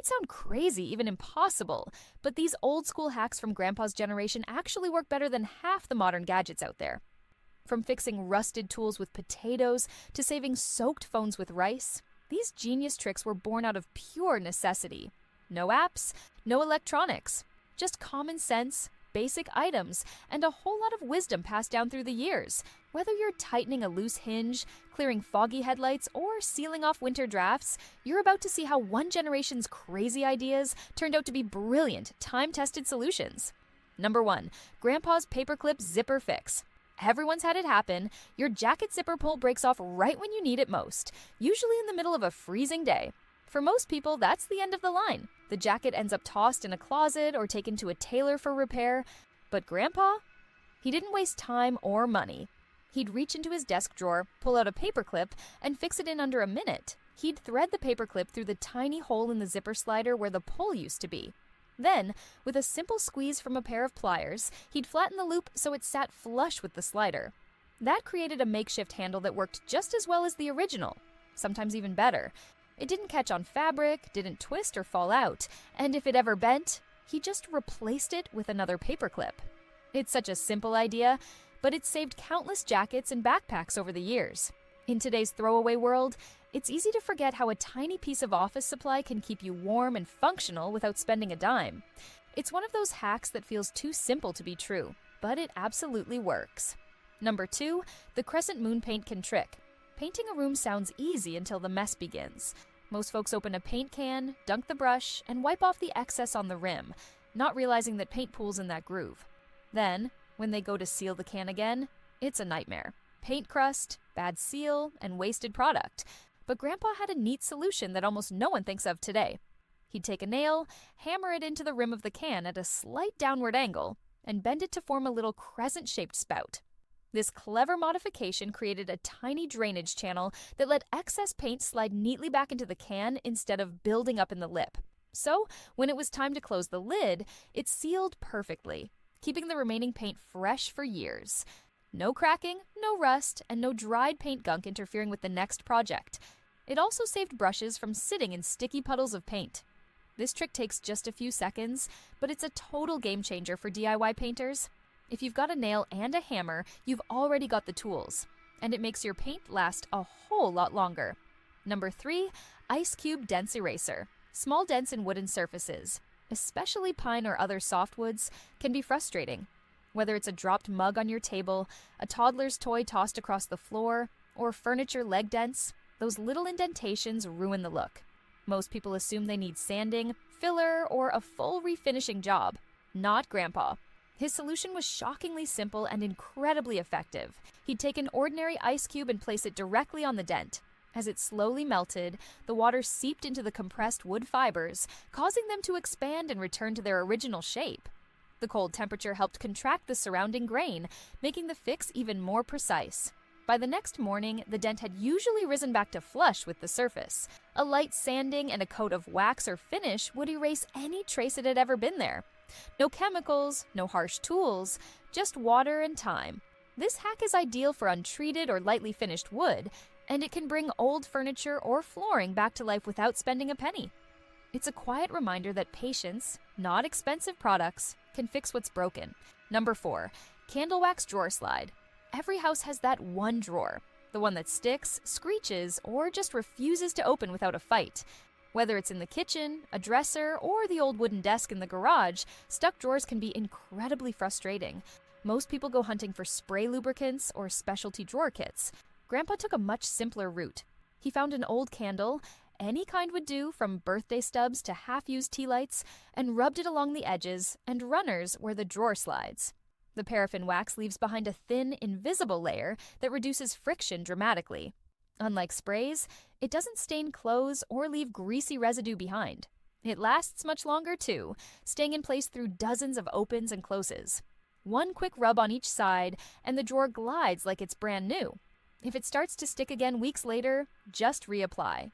might sound crazy, even impossible, but these old school hacks from Grandpa's generation actually work better than half the modern gadgets out there. From fixing rusted tools with potatoes to saving soaked phones with rice, these genius tricks were born out of pure necessity. No apps, no electronics, just common sense, basic items, and a whole lot of wisdom passed down through the years. Whether you're tightening a loose hinge, clearing foggy headlights, or sealing off winter drafts, you're about to see how one generation's crazy ideas turned out to be brilliant, time-tested solutions. Number 1. Grandpa's Paperclip Zipper Fix. Everyone's had it happen. Your jacket zipper pull breaks off right when you need it most, usually in the middle of a freezing day. For most people, that's the end of the line. The jacket ends up tossed in a closet or taken to a tailor for repair. But Grandpa? He didn't waste time or money. He'd reach into his desk drawer, pull out a paperclip, and fix it in under a minute. He'd thread the paperclip through the tiny hole in the zipper slider where the pull used to be. Then, with a simple squeeze from a pair of pliers, he'd flatten the loop so it sat flush with the slider. That created a makeshift handle that worked just as well as the original, sometimes even better. It didn't catch on fabric, didn't twist or fall out, and if it ever bent, he just replaced it with another paperclip. It's such a simple idea, but it's saved countless jackets and backpacks over the years. In today's throwaway world, it's easy to forget how a tiny piece of office supply can keep you warm and functional without spending a dime. It's one of those hacks that feels too simple to be true, but it absolutely works. Number 2, the crescent moon paint can trick. Painting a room sounds easy until the mess begins. Most folks open a paint can, dunk the brush, and wipe off the excess on the rim, not realizing that paint pools in that groove. Then, when they go to seal the can again, it's a nightmare. Paint crust, bad seal, and wasted product. But Grandpa had a neat solution that almost no one thinks of today. He'd take a nail, hammer it into the rim of the can at a slight downward angle, and bend it to form a little crescent-shaped spout. This clever modification created a tiny drainage channel that let excess paint slide neatly back into the can instead of building up in the lip. So, when it was time to close the lid, it sealed perfectly, keeping the remaining paint fresh for years. No cracking, no rust, and no dried paint gunk interfering with the next project. It also saved brushes from sitting in sticky puddles of paint. This trick takes just a few seconds, but it's a total game changer for DIY painters. If you've got a nail and a hammer, you've already got the tools, and it makes your paint last a whole lot longer. Number 3, Ice Cube Dents Eraser. Small dents in wooden surfaces, especially pine or other softwoods, can be frustrating. Whether it's a dropped mug on your table, a toddler's toy tossed across the floor, or furniture leg dents, those little indentations ruin the look. Most people assume they need sanding, filler, or a full refinishing job. Not Grandpa. His solution was shockingly simple and incredibly effective. He'd take an ordinary ice cube and place it directly on the dent. As it slowly melted, the water seeped into the compressed wood fibers, causing them to expand and return to their original shape. The cold temperature helped contract the surrounding grain, making the fix even more precise. By the next morning, the dent had usually risen back to flush with the surface. A light sanding and a coat of wax or finish would erase any trace it had ever been there. No chemicals, no harsh tools, just water and time. This hack is ideal for untreated or lightly finished wood, and it can bring old furniture or flooring back to life without spending a penny. It's a quiet reminder that patience, not expensive products, can fix what's broken. Number 4, Candle Wax Drawer Slide. Every house has that one drawer, the one that sticks, screeches, or just refuses to open without a fight. Whether it's in the kitchen, a dresser, or the old wooden desk in the garage, stuck drawers can be incredibly frustrating. Most people go hunting for spray lubricants or specialty drawer kits. Grandpa took a much simpler route. He found an old candle, any kind would do, from birthday stubs to half-used tea lights, and rubbed it along the edges and runners where the drawer slides. The paraffin wax leaves behind a thin, invisible layer that reduces friction dramatically. Unlike sprays, it doesn't stain clothes or leave greasy residue behind. It lasts much longer too, staying in place through dozens of opens and closes. One quick rub on each side, and the drawer glides like it's brand new. If it starts to stick again weeks later, just reapply.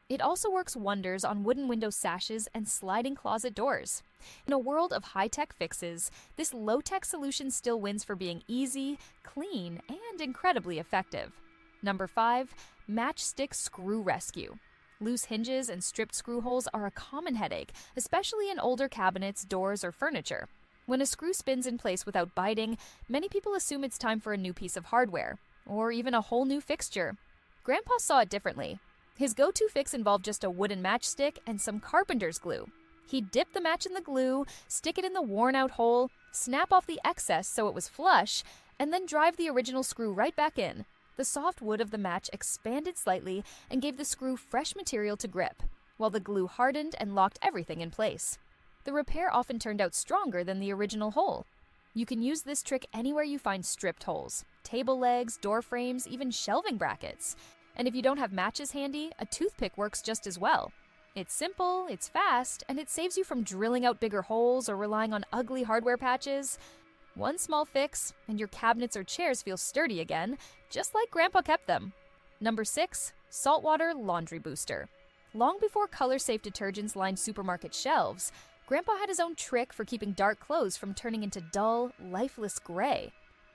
It also works wonders on wooden window sashes and sliding closet doors. In a world of high-tech fixes, this low-tech solution still wins for being easy, clean, and incredibly effective. Number 5, Matchstick Screw Rescue. Loose hinges and stripped screw holes are a common headache, especially in older cabinets, doors, or furniture. When a screw spins in place without biting, many people assume it's time for a new piece of hardware, or even a whole new fixture. Grandpa saw it differently. His go-to fix involved just a wooden matchstick and some carpenter's glue. He'd dip the match in the glue, stick it in the worn-out hole, snap off the excess so it was flush, and then drive the original screw right back in. The soft wood of the match expanded slightly and gave the screw fresh material to grip, while the glue hardened and locked everything in place. The repair often turned out stronger than the original hole. You can use this trick anywhere you find stripped holes: table legs, door frames, even shelving brackets. And if you don't have matches handy, a toothpick works just as well. It's simple, it's fast, and it saves you from drilling out bigger holes or relying on ugly hardware patches. One small fix, and your cabinets or chairs feel sturdy again, just like Grandpa kept them. Number 6, saltwater laundry booster. Long before color-safe detergents lined supermarket shelves, Grandpa had his own trick for keeping dark clothes from turning into dull, lifeless gray.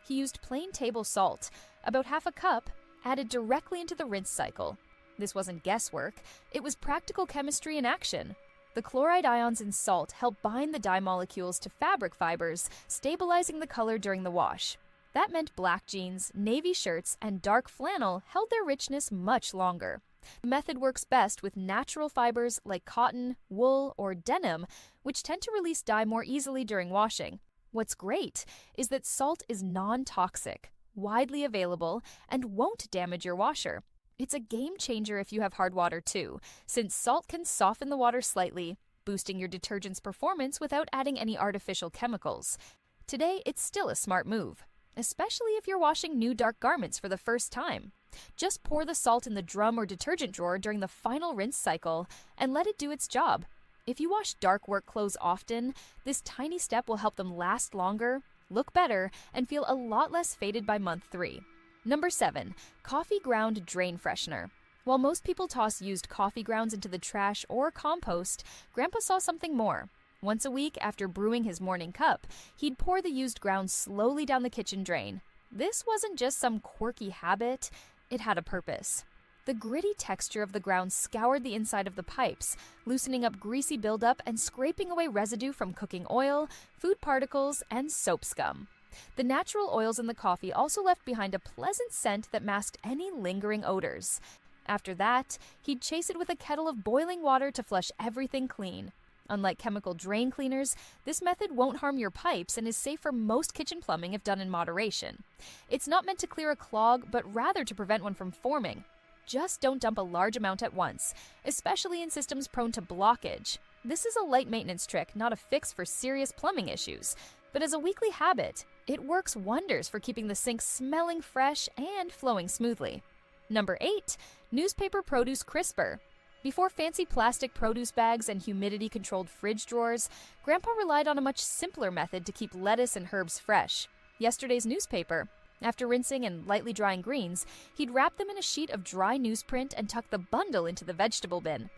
He used plain table salt, about half a cup, added directly into the rinse cycle. This wasn't guesswork, it was practical chemistry in action. The chloride ions in salt help bind the dye molecules to fabric fibers, stabilizing the color during the wash. That meant black jeans, navy shirts, and dark flannel held their richness much longer. The method works best with natural fibers like cotton, wool, or denim, which tend to release dye more easily during washing. What's great is that salt is non-toxic, widely available, and won't damage your washer. It's a game changer if you have hard water too, since salt can soften the water slightly, boosting your detergent's performance without adding any artificial chemicals. Today, it's still a smart move, especially if you're washing new dark garments for the first time. Just pour the salt in the drum or detergent drawer during the final rinse cycle and let it do its job. If you wash dark work clothes often, this tiny step will help them last longer, look better, and feel a lot less faded by month 3. Number 7, coffee ground drain freshener. While most people toss used coffee grounds into the trash or compost, Grandpa saw something more. Once a week, after brewing his morning cup, he'd pour the used grounds slowly down the kitchen drain. This wasn't just some quirky habit, it had a purpose. The gritty texture of the ground scoured the inside of the pipes, loosening up greasy buildup and scraping away residue from cooking oil, food particles, and soap scum. The natural oils in the coffee also left behind a pleasant scent that masked any lingering odors. After that, he'd chase it with a kettle of boiling water to flush everything clean. Unlike chemical drain cleaners, this method won't harm your pipes and is safe for most kitchen plumbing if done in moderation. It's not meant to clear a clog, but rather to prevent one from forming. Just don't dump a large amount at once, especially in systems prone to blockage. This is a light maintenance trick, not a fix for serious plumbing issues. But as a weekly habit, it works wonders for keeping the sink smelling fresh and flowing smoothly. Number 8, newspaper produce crisper. Before fancy plastic produce bags and humidity-controlled fridge drawers, Grandpa relied on a much simpler method to keep lettuce and herbs fresh: yesterday's newspaper. After rinsing and lightly drying greens, he'd wrap them in a sheet of dry newsprint and tuck the bundle into the vegetable bin.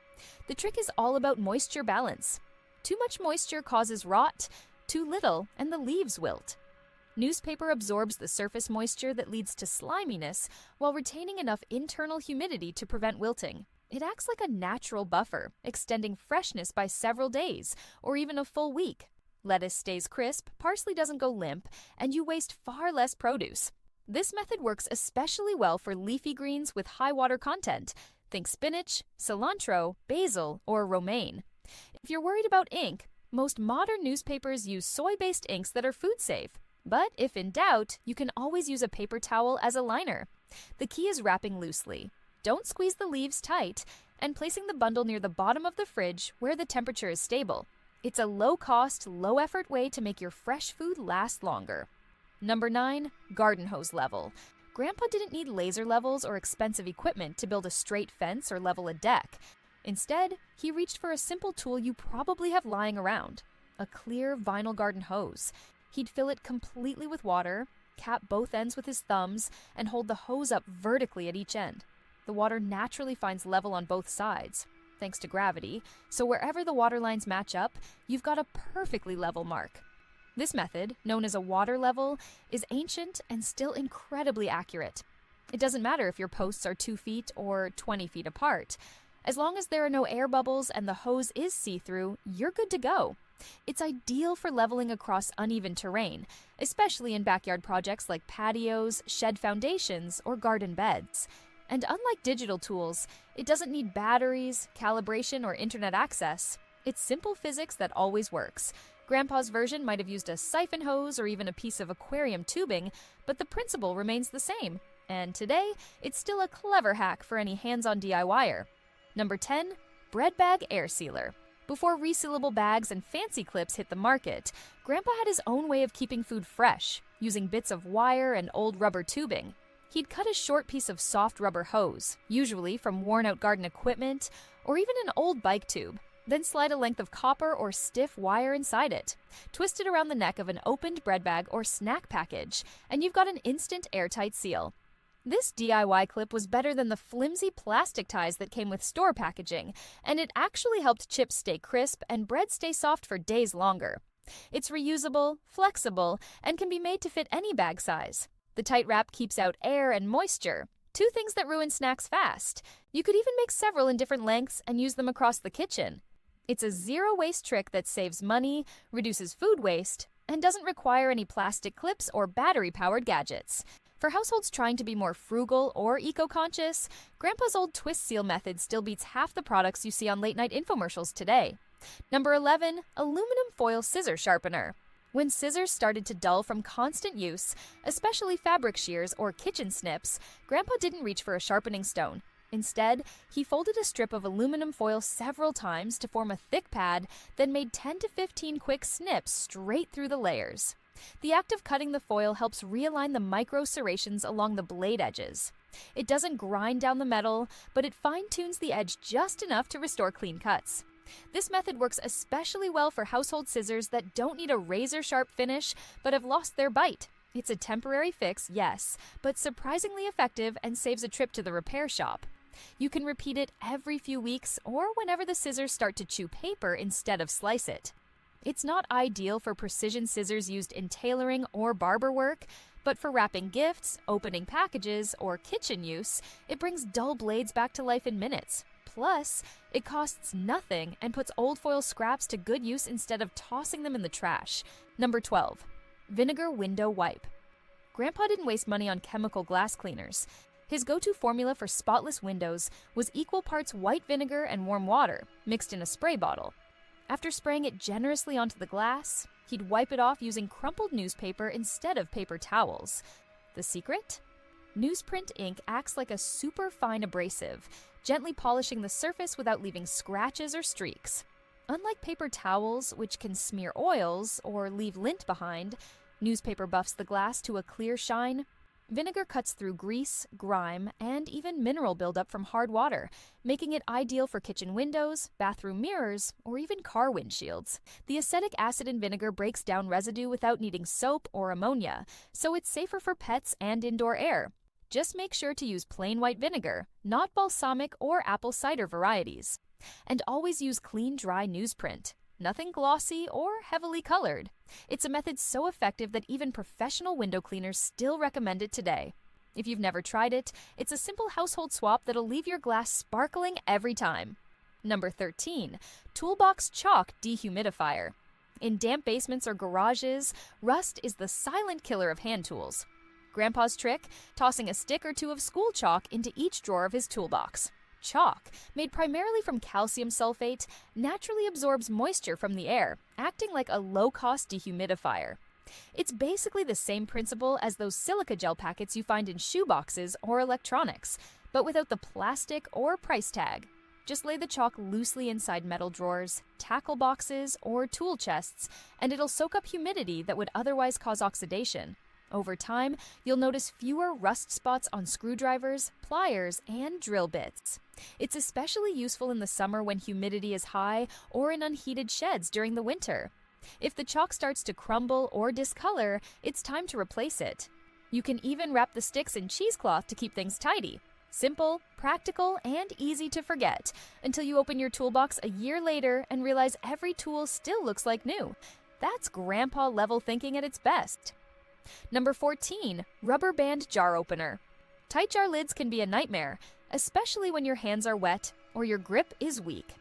The trick is all about moisture balance. Too much moisture causes rot, too little, and the leaves wilt. Newspaper absorbs the surface moisture that leads to sliminess while retaining enough internal humidity to prevent wilting. It acts like a natural buffer, extending freshness by several days, or even a full week. Lettuce stays crisp, parsley doesn't go limp, and you waste far less produce. This method works especially well for leafy greens with high water content. Think spinach, cilantro, basil, or romaine. If you're worried about ink, most modern newspapers use soy-based inks that are food safe. But if in doubt, you can always use a paper towel as a liner. The key is wrapping loosely. Don't squeeze the leaves tight, and placing the bundle near the bottom of the fridge where the temperature is stable. It's a low-cost, low-effort way to make your fresh food last longer. Number 9, garden hose level. Grandpa didn't need laser levels or expensive equipment to build a straight fence or level a deck. Instead, he reached for a simple tool you probably have lying around: a clear vinyl garden hose. He'd fill it completely with water, cap both ends with his thumbs, and hold the hose up vertically at each end. The water naturally finds level on both sides, thanks to gravity, so wherever the water lines match up, you've got a perfectly level mark. This method, known as a water level, is ancient and still incredibly accurate. It doesn't matter if your posts are 2 feet or 20 feet apart. As long as there are no air bubbles and the hose is see-through, you're good to go. It's ideal for leveling across uneven terrain, especially in backyard projects like patios, shed foundations, or garden beds. And unlike digital tools, it doesn't need batteries, calibration, or internet access. It's simple physics that always works. Grandpa's version might have used a siphon hose or even a piece of aquarium tubing, but the principle remains the same. And today, it's still a clever hack for any hands-on DIYer. Number 10. Bread Bag Air Sealer. Before resealable bags and fancy clips hit the market, Grandpa had his own way of keeping food fresh, using bits of wire and old rubber tubing. He'd cut a short piece of soft rubber hose, usually from worn-out garden equipment or even an old bike tube, then slide a length of copper or stiff wire inside it. Twist it around the neck of an opened bread bag or snack package, and you've got an instant airtight seal. This DIY clip was better than the flimsy plastic ties that came with store packaging, and it actually helped chips stay crisp and bread stay soft for days longer. It's reusable, flexible, and can be made to fit any bag size. The tight wrap keeps out air and moisture, two things that ruin snacks fast. You could even make several in different lengths and use them across the kitchen. It's a zero-waste trick that saves money, reduces food waste, and doesn't require any plastic clips or battery-powered gadgets. For households trying to be more frugal or eco-conscious, Grandpa's old twist seal method still beats half the products you see on late-night infomercials today. Number 11. Aluminum foil scissor sharpener. When scissors started to dull from constant use, especially fabric shears or kitchen snips, Grandpa didn't reach for a sharpening stone. Instead, he folded a strip of aluminum foil several times to form a thick pad, then made 10 to 15 quick snips straight through the layers. The act of cutting the foil helps realign the micro serrations along the blade edges. It doesn't grind down the metal, but it fine-tunes the edge just enough to restore clean cuts. This method works especially well for household scissors that don't need a razor-sharp finish but have lost their bite. It's a temporary fix, yes, but surprisingly effective and saves a trip to the repair shop. You can repeat it every few weeks or whenever the scissors start to chew paper instead of slice it. It's not ideal for precision scissors used in tailoring or barber work, but for wrapping gifts, opening packages, or kitchen use, it brings dull blades back to life in minutes. Plus, it costs nothing and puts old foil scraps to good use instead of tossing them in the trash. Number 12. Vinegar Window Wipe. Grandpa didn't waste money on chemical glass cleaners. His go-to formula for spotless windows was equal parts white vinegar and warm water, mixed in a spray bottle. After spraying it generously onto the glass, he'd wipe it off using crumpled newspaper instead of paper towels. The secret? Newsprint ink acts like a super fine abrasive, gently polishing the surface without leaving scratches or streaks. Unlike paper towels, which can smear oils or leave lint behind, newspaper buffs the glass to a clear shine. Vinegar cuts through grease, grime, and even mineral buildup from hard water, making it ideal for kitchen windows, bathroom mirrors, or even car windshields. The acetic acid in vinegar breaks down residue without needing soap or ammonia, so it's safer for pets and indoor air. Just make sure to use plain white vinegar, not balsamic or apple cider varieties. And always use clean, dry newsprint. Nothing glossy or heavily colored. It's a method so effective that even professional window cleaners still recommend it today. If you've never tried it, it's a simple household swap that'll leave your glass sparkling every time. Number 13. Toolbox Chalk Dehumidifier. In damp basements or garages, rust is the silent killer of hand tools. Grandpa's trick? Tossing a stick or two of school chalk into each drawer of his toolbox. Chalk, made primarily from calcium sulfate, naturally absorbs moisture from the air, acting like a low-cost dehumidifier. It's basically the same principle as those silica gel packets you find in shoe boxes or electronics, but without the plastic or price tag. Just lay the chalk loosely inside metal drawers, tackle boxes, or tool chests, and it'll soak up humidity that would otherwise cause oxidation. Over time, you'll notice fewer rust spots on screwdrivers, pliers, and drill bits. It's especially useful in the summer when humidity is high or in unheated sheds during the winter. If the chalk starts to crumble or discolor, it's time to replace it. You can even wrap the sticks in cheesecloth to keep things tidy. Simple, practical, and easy to forget, until you open your toolbox a year later and realize every tool still looks like new. That's grandpa-level thinking at its best. Number 14. Rubber band jar opener. Tight jar lids can be a nightmare, especially when your hands are wet, or your grip is weak.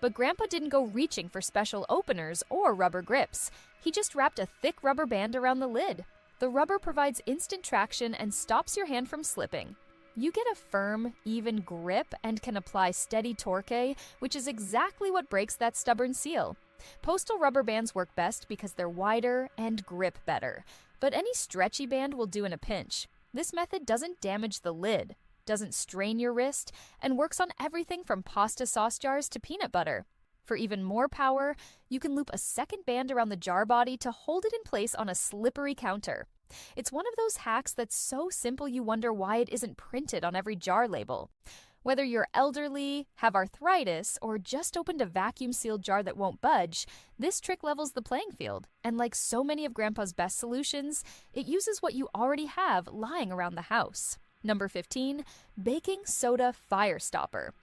But Grandpa didn't go reaching for special openers or rubber grips. He just wrapped a thick rubber band around the lid. The rubber provides instant traction and stops your hand from slipping. You get a firm, even grip and can apply steady torque, which is exactly what breaks that stubborn seal. Postal rubber bands work best because they're wider and grip better, but any stretchy band will do in a pinch. This method doesn't damage the lid, doesn't strain your wrist, and works on everything from pasta sauce jars to peanut butter. For even more power, you can loop a second band around the jar body to hold it in place on a slippery counter. It's one of those hacks that's so simple you wonder why it isn't printed on every jar label. Whether you're elderly, have arthritis, or just opened a vacuum-sealed jar that won't budge, this trick levels the playing field. And like so many of Grandpa's best solutions, it uses what you already have lying around the house. Number 15, baking soda fire stopper.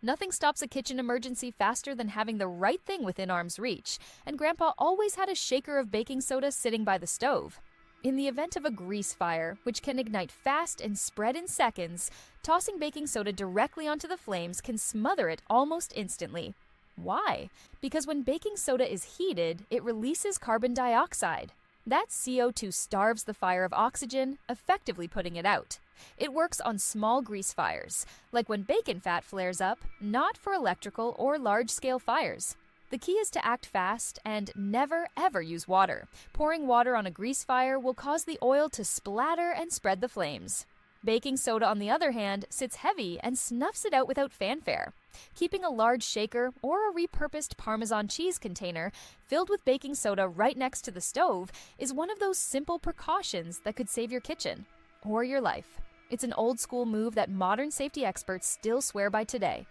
Nothing stops a kitchen emergency faster than having the right thing within arm's reach, and Grandpa always had a shaker of baking soda sitting by the stove. In the event of a grease fire, which can ignite fast and spread in seconds, tossing baking soda directly onto the flames can smother it almost instantly. Why? Because when baking soda is heated, it releases carbon dioxide. That CO2 starves the fire of oxygen, effectively putting it out. It works on small grease fires, like when bacon fat flares up, not for electrical or large-scale fires. The key is to act fast and never ever use water. Pouring water on a grease fire will cause the oil to splatter and spread the flames. Baking soda, on the other hand, sits heavy and snuffs it out without fanfare. Keeping a large shaker or a repurposed Parmesan cheese container filled with baking soda right next to the stove is one of those simple precautions that could save your kitchen or your life. It's an old-school move that modern safety experts still swear by today.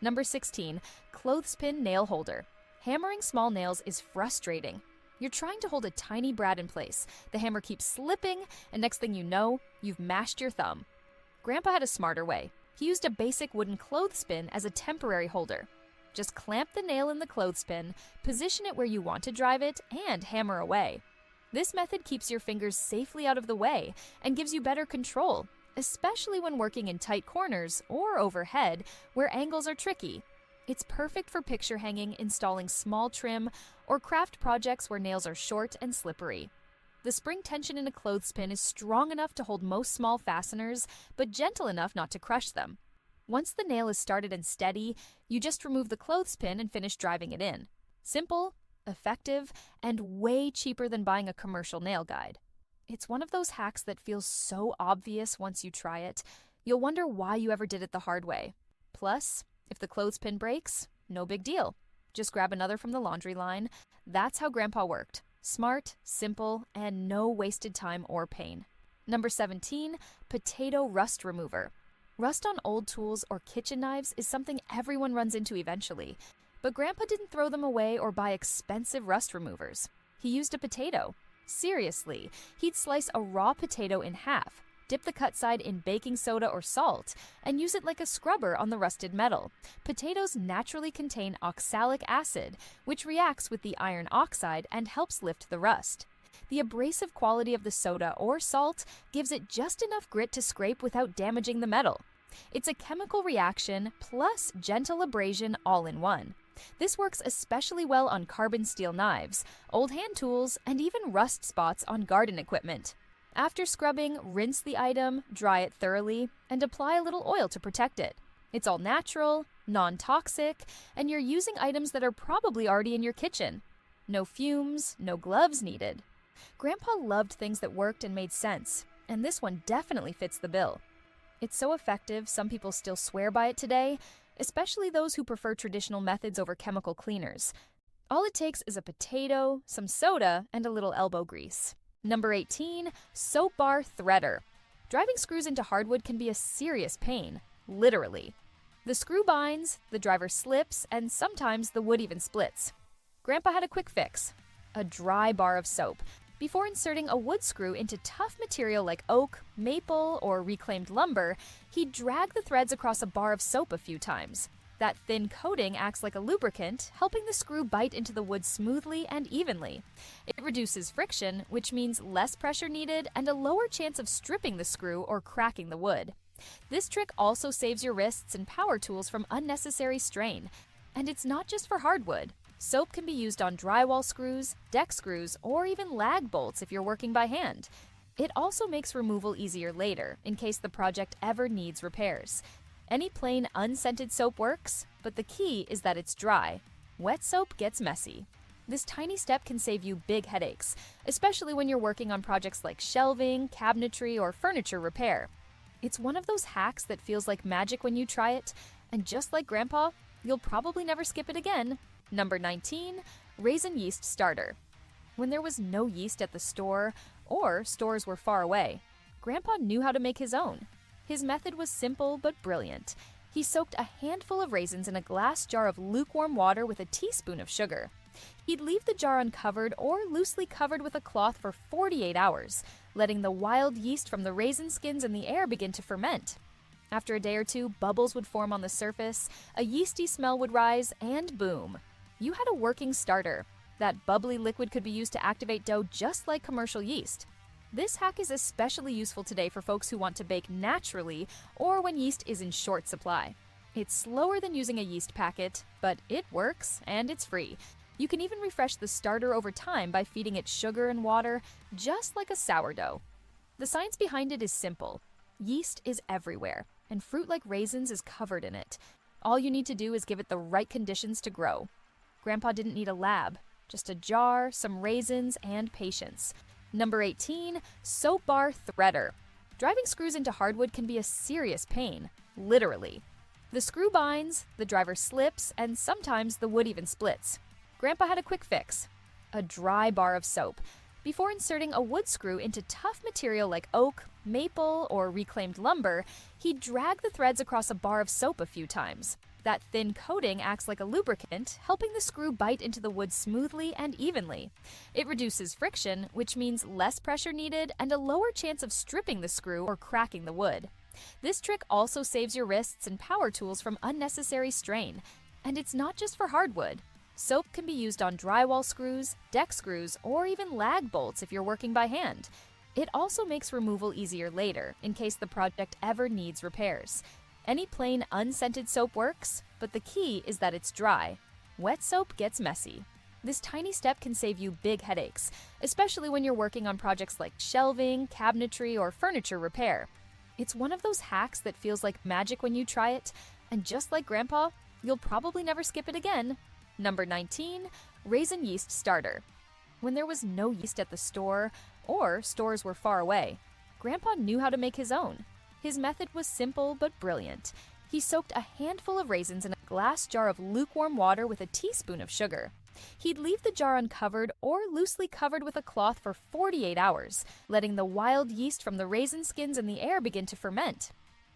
Number 16, clothespin nail holder. Hammering small nails is frustrating. You're trying to hold a tiny brad in place. The hammer keeps slipping, and next thing you know, you've mashed your thumb. Grandpa had a smarter way. He used a basic wooden clothespin as a temporary holder. Just clamp the nail in the clothespin, position it where you want to drive it, and hammer away. This method keeps your fingers safely out of the way and gives you better control, especially when working in tight corners or overhead where angles are tricky. It's perfect for picture hanging, installing small trim, or craft projects where nails are short and slippery. The spring tension in a clothespin is strong enough to hold most small fasteners, but gentle enough not to crush them. Once the nail is started and steady, you just remove the clothespin and finish driving it in. Simple, effective, and way cheaper than buying a commercial nail guide. It's one of those hacks that feels so obvious once you try it, you'll wonder why you ever did it the hard way. Plus, if the clothespin breaks, no big deal. Just grab another from the laundry line. That's how Grandpa worked. Smart, simple, and no wasted time or pain. Number 17, potato rust remover. Rust on old tools or kitchen knives is something everyone runs into eventually. But Grandpa didn't throw them away or buy expensive rust removers. He used a potato. Seriously, he'd slice a raw potato in half, dip the cut side in baking soda or salt, and use it like a scrubber on the rusted metal. Potatoes naturally contain oxalic acid, which reacts with the iron oxide and helps lift the rust. The abrasive quality of the soda or salt gives it just enough grit to scrape without damaging the metal. It's a chemical reaction plus gentle abrasion all in one. This works especially well on carbon steel knives, old hand tools, and even rust spots on garden equipment. After scrubbing, rinse the item, dry it thoroughly, and apply a little oil to protect it. It's all natural, non-toxic, and you're using items that are probably already in your kitchen. No fumes, no gloves needed. Grandpa loved things that worked and made sense, and this one definitely fits the bill. It's so effective, some people still swear by it today, especially those who prefer traditional methods over chemical cleaners. All it takes is a potato, some soda, and a little elbow grease. Number 18, soap bar threader. Driving screws into hardwood can be a serious pain, literally. The screw binds, the driver slips, and sometimes the wood even splits. Grandpa had a quick fix: a dry bar of soap. Before inserting a wood screw into tough material like oak, maple, or reclaimed lumber, he'd drag the threads across a bar of soap a few times. That thin coating acts like a lubricant, helping the screw bite into the wood smoothly and evenly. It reduces friction, which means less pressure needed and a lower chance of stripping the screw or cracking the wood. This trick also saves your wrists and power tools from unnecessary strain. And it's not just for hardwood. Soap can be used on drywall screws, deck screws, or even lag bolts if you're working by hand. It also makes removal easier later, in case the project ever needs repairs. Any plain, unscented soap works, but the key is that it's dry. Wet soap gets messy. This tiny step can save you big headaches, especially when you're working on projects like shelving, cabinetry, or furniture repair. It's one of those hacks that feels like magic when you try it, and just like Grandpa, you'll probably never skip it again. Number 19, Raisin Yeast Starter. When there was no yeast at the store, or stores were far away, Grandpa knew how to make his own. His method was simple but brilliant. He soaked a handful of raisins in a glass jar of lukewarm water with a teaspoon of sugar. He'd leave the jar uncovered or loosely covered with a cloth for 48 hours, letting the wild yeast from the raisin skins in the air begin to ferment. After a day or two, bubbles would form on the surface, a yeasty smell would rise, and boom! You had a working starter. That bubbly liquid could be used to activate dough just like commercial yeast. This hack is especially useful today for folks who want to bake naturally or when yeast is in short supply. It's slower than using a yeast packet, but it works and it's free. You can even refresh the starter over time by feeding it sugar and water, just like a sourdough. The science behind it is simple. Yeast is everywhere, and fruit like raisins is covered in it. All you need to do is give it the right conditions to grow. Grandpa didn't need a lab, just a jar, some raisins, and patience. Number 18, Soap Bar Threader. Driving screws into hardwood can be a serious pain, literally. The screw binds, the driver slips, and sometimes the wood even splits. Grandpa had a quick fix: a dry bar of soap. Before inserting a wood screw into tough material like oak, maple, or reclaimed lumber, he'd drag the threads across a bar of soap a few times. That thin coating acts like a lubricant, helping the screw bite into the wood smoothly and evenly. It reduces friction, which means less pressure needed and a lower chance of stripping the screw or cracking the wood. This trick also saves your wrists and power tools from unnecessary strain. And it's not just for hardwood. Soap can be used on drywall screws, deck screws, or even lag bolts if you're working by hand. It also makes removal easier later, in case the project ever needs repairs. Any plain, unscented soap works, but the key is that it's dry. Wet soap gets messy. This tiny step can save you big headaches, especially when you're working on projects like shelving, cabinetry, or furniture repair. It's one of those hacks that feels like magic when you try it, and just like Grandpa, you'll probably never skip it again. Number 19, Raisin Yeast Starter. When there was no yeast at the store, or stores were far away, Grandpa knew how to make his own. His method was simple but brilliant. He soaked a handful of raisins in a glass jar of lukewarm water with a teaspoon of sugar. He'd leave the jar uncovered or loosely covered with a cloth for 48 hours, letting the wild yeast from the raisin skins in the air begin to ferment.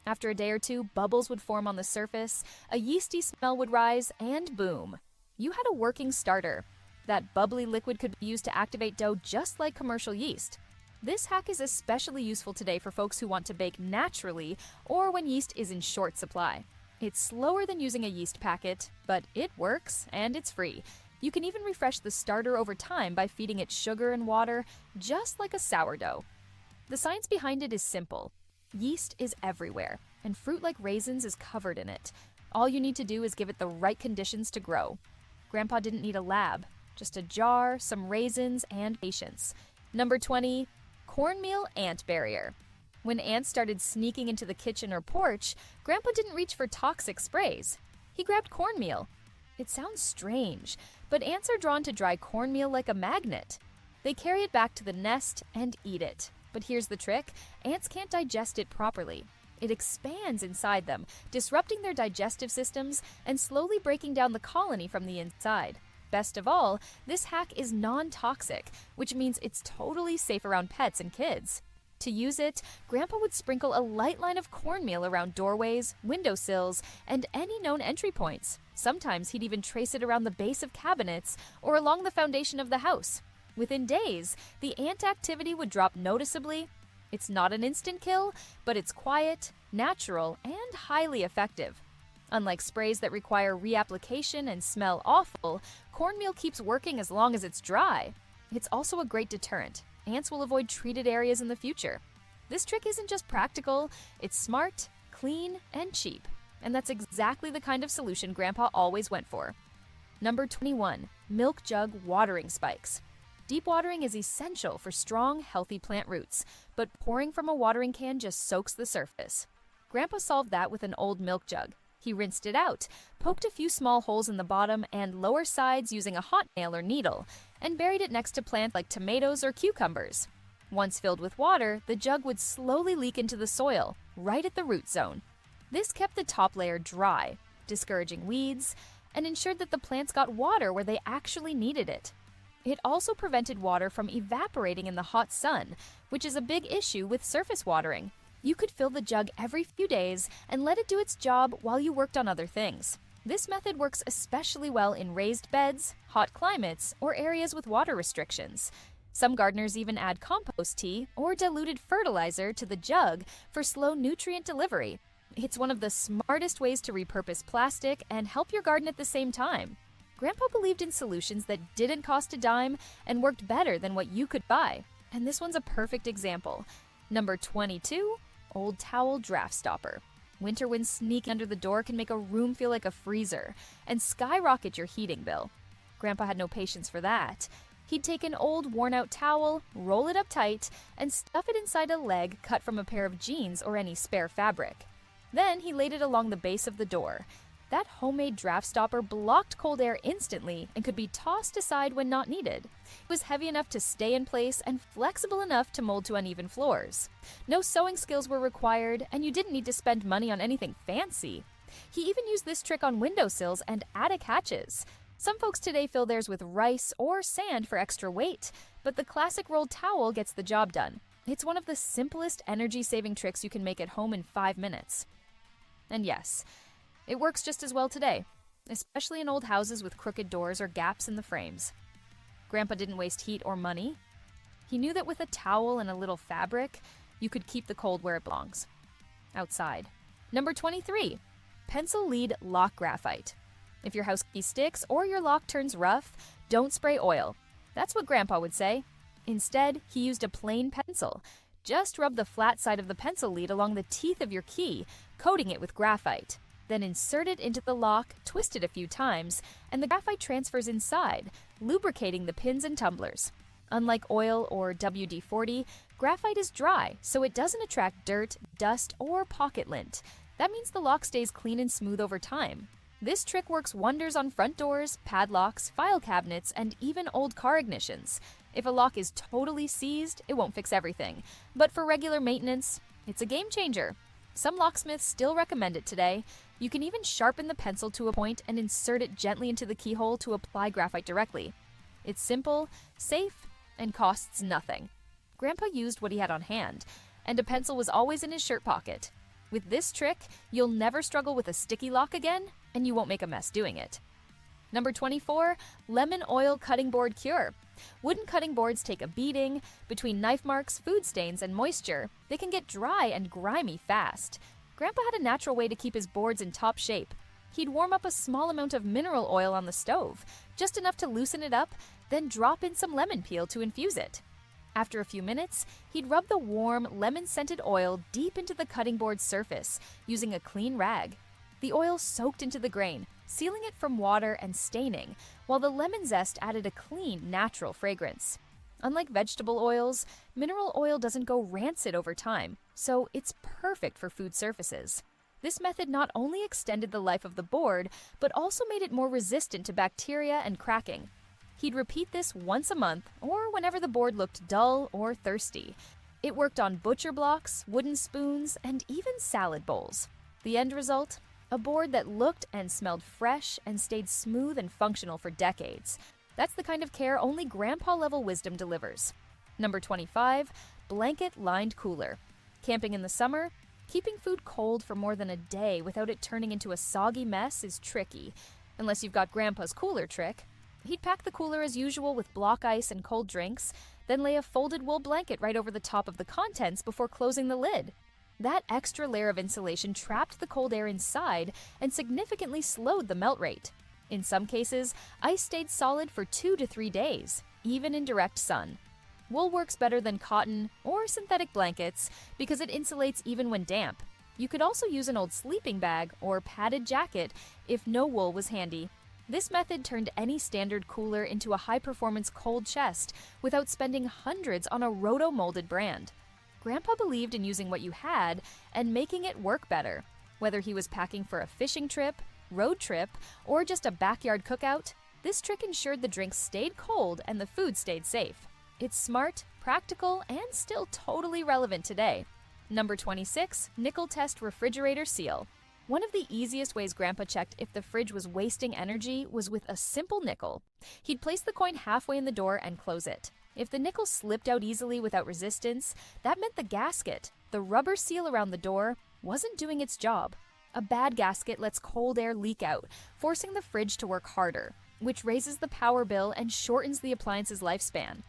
After a day or two, bubbles would form on the surface, a yeasty smell would rise, and boom! You had a working starter. That bubbly liquid could be used to activate dough just like commercial yeast. This hack is especially useful today for folks who want to bake naturally or when yeast is in short supply. It's slower than using a yeast packet, but it works and it's free. You can even refresh the starter over time by feeding it sugar and water, just like a sourdough. The science behind it is simple. Yeast is everywhere, and fruit like raisins is covered in it. All you need to do is give it the right conditions to grow. Grandpa didn't need a lab, just a jar, some raisins, and patience. Number 20, Cornmeal Ant Barrier. When ants started sneaking into the kitchen or porch, Grandpa didn't reach for toxic sprays. He grabbed cornmeal. It sounds strange, but ants are drawn to dry cornmeal like a magnet. They carry it back to the nest and eat it. But here's the trick: ants can't digest it properly. It expands inside them, disrupting their digestive systems and slowly breaking down the colony from the inside. Best of all, this hack is non-toxic, which means it's totally safe around pets and kids. To use it, Grandpa would sprinkle a light line of cornmeal around doorways, windowsills, and any known entry points. Sometimes he'd even trace it around the base of cabinets or along the foundation of the house. Within days, the ant activity would drop noticeably. It's not an instant kill, but it's quiet, natural, and highly effective. Unlike sprays that require reapplication and smell awful, cornmeal keeps working as long as it's dry. It's also a great deterrent. Ants will avoid treated areas in the future. This trick isn't just practical, it's smart, clean, and cheap. And that's exactly the kind of solution Grandpa always went for. Number 21. Milk jug watering spikes. Deep watering is essential for strong, healthy plant roots, but pouring from a watering can just soaks the surface. Grandpa solved that with an old milk jug. He rinsed it out, poked a few small holes in the bottom and lower sides using a hot nail or needle, and buried it next to plants like tomatoes or cucumbers. Once filled with water, the jug would slowly leak into the soil, right at the root zone. This kept the top layer dry, discouraging weeds, and ensured that the plants got water where they actually needed it. It also prevented water from evaporating in the hot sun, which is a big issue with surface watering. You could fill the jug every few days and let it do its job while you worked on other things. This method works especially well in raised beds, hot climates, or areas with water restrictions. Some gardeners even add compost tea or diluted fertilizer to the jug for slow nutrient delivery. It's one of the smartest ways to repurpose plastic and help your garden at the same time. Grandpa believed in solutions that didn't cost a dime and worked better than what you could buy. And this one's a perfect example. Number 22, old towel draft stopper. Winter winds sneaking under the door can make a room feel like a freezer and skyrocket your heating bill. Grandpa had no patience for that. He'd take an old worn-out towel, roll it up tight, and stuff it inside a leg cut from a pair of jeans or any spare fabric. Then he laid it along the base of the door. That homemade draft stopper blocked cold air instantly and could be tossed aside when not needed. It was heavy enough to stay in place and flexible enough to mold to uneven floors. No sewing skills were required, and you didn't need to spend money on anything fancy. He even used this trick on windowsills and attic hatches. Some folks today fill theirs with rice or sand for extra weight, but the classic rolled towel gets the job done. It's one of the simplest energy-saving tricks you can make at home in 5 minutes. And yes, it works just as well today, especially in old houses with crooked doors or gaps in the frames. Grandpa didn't waste heat or money. He knew that with a towel and a little fabric, you could keep the cold where it belongs, outside. Number 23, pencil lead lock graphite. If your house key sticks or your lock turns rough, don't spray oil. That's what Grandpa would say. Instead, he used a plain pencil. Just rub the flat side of the pencil lead along the teeth of your key, coating it with graphite. Then insert it into the lock, twist it a few times, and the graphite transfers inside, lubricating the pins and tumblers. Unlike oil or WD-40, graphite is dry, so it doesn't attract dirt, dust, or pocket lint. That means the lock stays clean and smooth over time. This trick works wonders on front doors, padlocks, file cabinets, and even old car ignitions. If a lock is totally seized, it won't fix everything. But for regular maintenance, it's a game changer. Some locksmiths still recommend it today. You can even sharpen the pencil to a point and insert it gently into the keyhole to apply graphite directly. It's simple, safe, and costs nothing. Grandpa used what he had on hand, and a pencil was always in his shirt pocket. With this trick, you'll never struggle with a sticky lock again, and you won't make a mess doing it. Number 24, lemon oil cutting board cure. Wooden cutting boards take a beating. Between knife marks, food stains, and moisture, they can get dry and grimy fast. Grandpa had a natural way to keep his boards in top shape. He'd warm up a small amount of mineral oil on the stove, just enough to loosen it up, then drop in some lemon peel to infuse it. After a few minutes, he'd rub the warm, lemon-scented oil deep into the cutting board's surface, using a clean rag. The oil soaked into the grain, sealing it from water and staining, while the lemon zest added a clean, natural fragrance. Unlike vegetable oils, mineral oil doesn't go rancid over time, so it's perfect for food surfaces. This method not only extended the life of the board, but also made it more resistant to bacteria and cracking. He'd repeat this once a month, or whenever the board looked dull or thirsty. It worked on butcher blocks, wooden spoons, and even salad bowls. The end result? A board that looked and smelled fresh and stayed smooth and functional for decades. That's the kind of care only grandpa-level wisdom delivers. Number 25, blanket-lined cooler. Camping in the summer? Keeping food cold for more than a day without it turning into a soggy mess is tricky, unless you've got Grandpa's cooler trick. He'd pack the cooler as usual with block ice and cold drinks, then lay a folded wool blanket right over the top of the contents before closing the lid. That extra layer of insulation trapped the cold air inside and significantly slowed the melt rate. In some cases, ice stayed solid for 2 to 3 days, even in direct sun. Wool works better than cotton or synthetic blankets because it insulates even when damp. You could also use an old sleeping bag or padded jacket if no wool was handy. This method turned any standard cooler into a high-performance cold chest without spending hundreds on a roto-molded brand. Grandpa believed in using what you had and making it work better. Whether he was packing for a fishing trip, road trip, or just a backyard cookout, this trick ensured the drinks stayed cold and the food stayed safe. It's smart, practical, and still totally relevant today. Number 26, Nickel Test Refrigerator Seal. One of the easiest ways Grandpa checked if the fridge was wasting energy was with a simple nickel. He'd place the coin halfway in the door and close it. If the nickel slipped out easily without resistance, that meant the gasket, the rubber seal around the door, wasn't doing its job. A bad gasket lets cold air leak out, forcing the fridge to work harder, which raises the power bill and shortens the appliance's lifespan.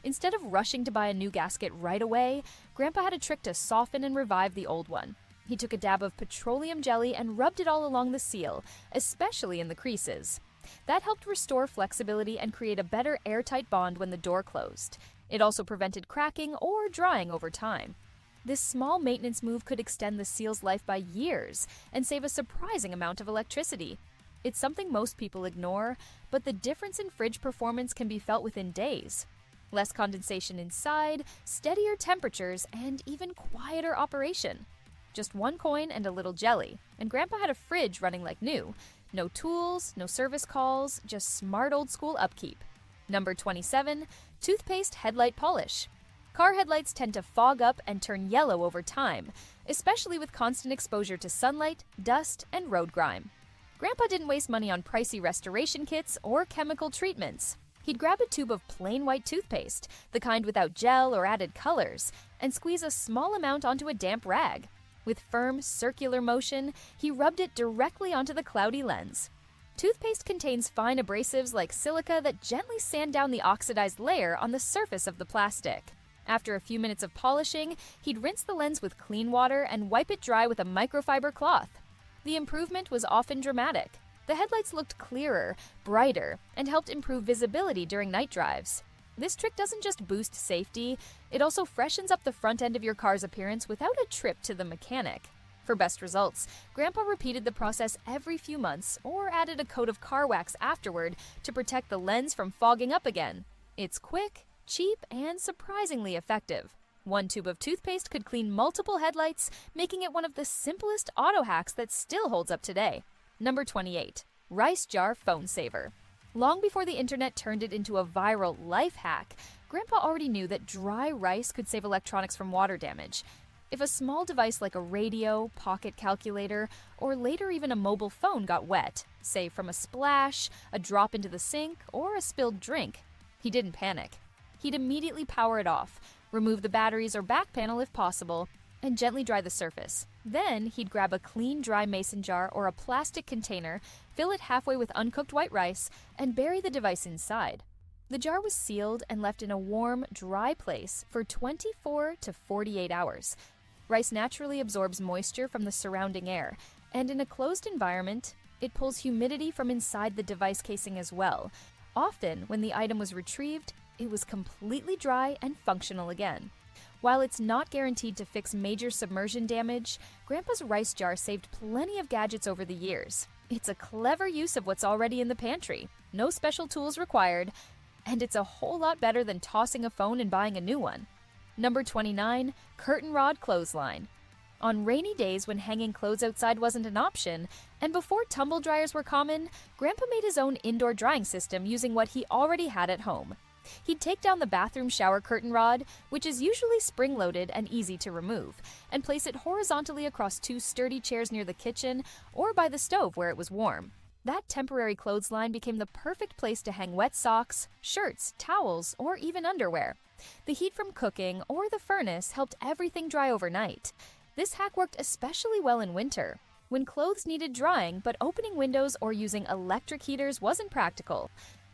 Instead of rushing to buy a new gasket right away, Grandpa had a trick to soften and revive the old one. He took a dab of petroleum jelly and rubbed it all along the seal, especially in the creases. That helped restore flexibility and create a better airtight bond when the door closed. It also prevented cracking or drying over time. This small maintenance move could extend the seal's life by years and save a surprising amount of electricity. It's something most people ignore, but the difference in fridge performance can be felt within days. Less condensation inside, steadier temperatures, and even quieter operation. Just one coin and a little jelly, and Grandpa had a fridge running like new. No tools, no service calls, just smart old school upkeep. Number 27, Toothpaste Headlight Polish. Car headlights tend to fog up and turn yellow over time, especially with constant exposure to sunlight, dust, and road grime. Grandpa didn't waste money on pricey restoration kits or chemical treatments. He'd grab a tube of plain white toothpaste, the kind without gel or added colors, and squeeze a small amount onto a damp rag. With firm, circular motion, he rubbed it directly onto the cloudy lens. Toothpaste contains fine abrasives like silica that gently sand down the oxidized layer on the surface of the plastic. After a few minutes of polishing, he'd rinse the lens with clean water and wipe it dry with a microfiber cloth. The improvement was often dramatic. The headlights looked clearer, brighter, and helped improve visibility during night drives. This trick doesn't just boost safety, it also freshens up the front end of your car's appearance without a trip to the mechanic. For best results, Grandpa repeated the process every few months or added a coat of car wax afterward to protect the lens from fogging up again. It's quick, cheap, and surprisingly effective. One tube of toothpaste could clean multiple headlights, making it one of the simplest auto hacks that still holds up today. Number 28, Rice Jar Phone Saver. Long before the internet turned it into a viral life hack, Grandpa already knew that dry rice could save electronics from water damage. If a small device like a radio, pocket calculator, or later even a mobile phone got wet, say from a splash, a drop into the sink, or a spilled drink, he didn't panic. He'd immediately power it off, remove the batteries or back panel if possible, and gently dry the surface. Then he'd grab a clean, dry mason jar or a plastic container, fill it halfway with uncooked white rice, and bury the device inside. The jar was sealed and left in a warm, dry place for 24 to 48 hours. Rice naturally absorbs moisture from the surrounding air, and in a closed environment, it pulls humidity from inside the device casing as well. Often, when the item was retrieved, it was completely dry and functional again. While it's not guaranteed to fix major submersion damage, Grandpa's rice jar saved plenty of gadgets over the years. It's a clever use of what's already in the pantry, no special tools required, and it's a whole lot better than tossing a phone and buying a new one. Number 29, Curtain Rod Clothesline. On rainy days when hanging clothes outside wasn't an option, and before tumble dryers were common, Grandpa made his own indoor drying system using what he already had at home. He'd take down the bathroom shower curtain rod, which is usually spring-loaded and easy to remove, and place it horizontally across two sturdy chairs near the kitchen or by the stove where it was warm. That temporary clothesline became the perfect place to hang wet socks, shirts, towels, or even underwear. The heat from cooking or the furnace helped everything dry overnight. This hack worked especially well in winter, when clothes needed drying but opening windows or using electric heaters wasn't practical.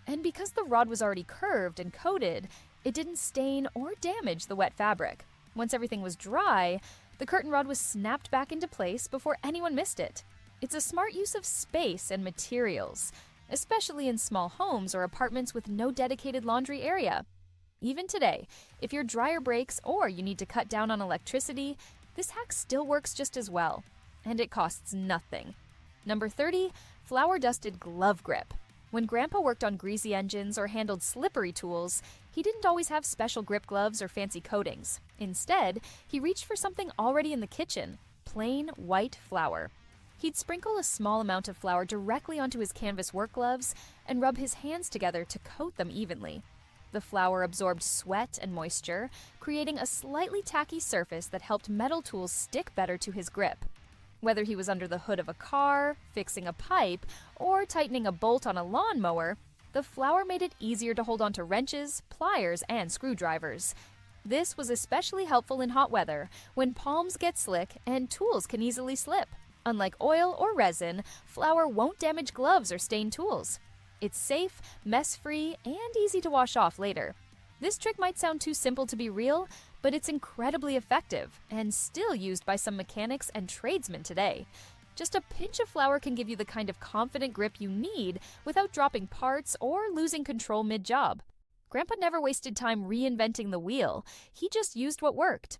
And because the rod was already curved and coated, it didn't stain or damage the wet fabric. Once everything was dry, the curtain rod was snapped back into place before anyone missed it. It's a smart use of space and materials, especially in small homes or apartments with no dedicated laundry area. Even today, if your dryer breaks or you need to cut down on electricity, this hack still works just as well. And it costs nothing. Number 30, flour-dusted glove grip. When Grandpa worked on greasy engines or handled slippery tools, he didn't always have special grip gloves or fancy coatings. Instead, he reached for something already in the kitchen: plain white flour. He'd sprinkle a small amount of flour directly onto his canvas work gloves and rub his hands together to coat them evenly. The flour absorbed sweat and moisture, creating a slightly tacky surface that helped metal tools stick better to his grip. Whether he was under the hood of a car, fixing a pipe, or tightening a bolt on a lawnmower, the flour made it easier to hold onto wrenches, pliers, and screwdrivers. This was especially helpful in hot weather, when palms get slick and tools can easily slip. Unlike oil or resin, flour won't damage gloves or stain tools. It's safe, mess-free, and easy to wash off later. This trick might sound too simple to be real, but it's incredibly effective and still used by some mechanics and tradesmen today. Just a pinch of flour can give you the kind of confident grip you need without dropping parts or losing control mid-job. Grandpa never wasted time reinventing the wheel. He just used what worked.